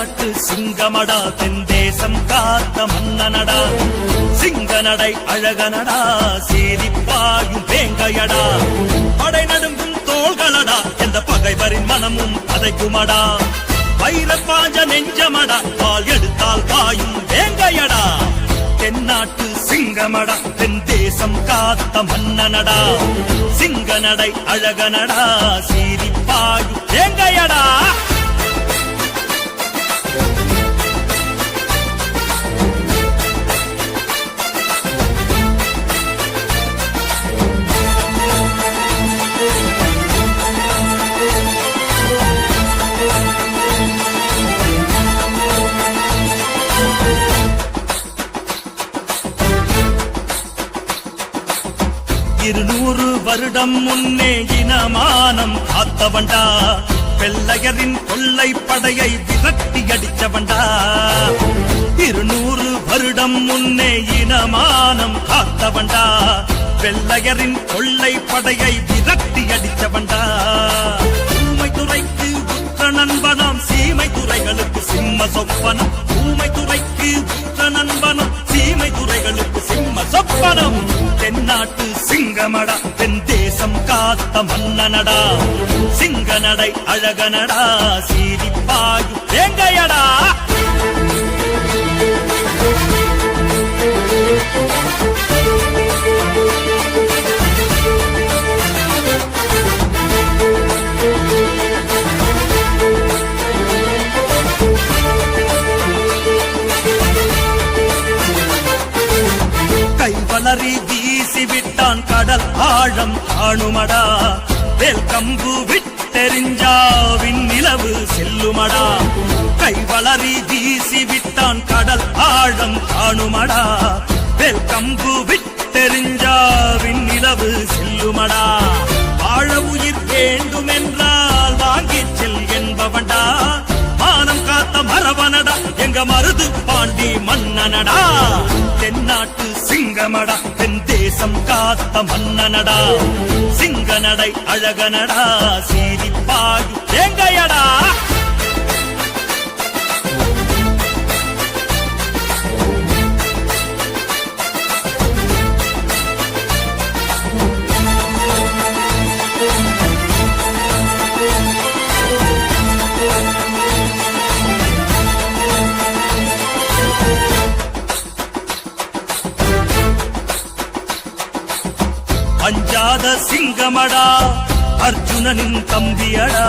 தென்னாட்டு சிங்கமடா தென்தேசம் காத்த மன்னனடா சிங்கநடை அழகனடா சீரிப்பாயும் வேங்கையடா படை நடுங்கும் தோள்களடா எந்த பகைவரின் மனமும் பதைக்குமடா வைரப்பாஞ்ச நெஞ்சமடா பால் எடுத்தால் பாயும் வேங்கையடா தென்னாட்டு சிங்கமடா தென்தேசம் காத்த மன்னனடா சிங்கநடை அழகனடா சீரிப்பாயும் வேங்கையடா இருநூறு வருடம் முன்னே இனமானம் காத்தவண்டா வெள்ளையரின் கொள்ளை படையை விரட்டி அடிச்சவண்டா 200 வருடம் முன்னே இனமானம் காத்தவண்டா வெள்ளையரின் கொள்ளை படையை விரட்டி அடிச்சவண்டா ஊமை துறைக்கு உற்ற நண்பனாம் சீமை துறைகளுக்கு சிம்ம சொப்பனம் ஊமை துறைக்கு உற்ற நண்பனம் சீமை துறைகளுக்கு சிம்ம சொப்பனம் தென்னாட்டு சிங்கமடா தென்தேசம் காத்த மன்னனடா சிங்கநடை அழகனடா சீரிப்பாயும் வேங்கையடா கைவளரி வீசி விட்டான் கடல் ஆழம் காணுமடா வேல் கம்பு விட்டெறிஞ்சாவின் நிலவு செல்லுமடா கைவளரி வீசி விட்டான் கடல் ஆழம் காணுமடா வேல் கம்பு விட்டெறிஞ்சாவின் நிலவு செல்லுமடா வாழ உயிர் வேண்டுமென்றால் வாங்கிச் செல் என்பவண்டா மானம் காத்த மரவனடா எங்க மருது பாண்டி மன்னனடா தென்னாட்டு சிங்கமடா தென்தேசம் காத்த மன்னனடா சிங்கநடை அழகனடா சீரிப்பாயும் வேங்கையடா அஞ்சாத சிங்கமடா அர்ஜுனனின் தம்பியடா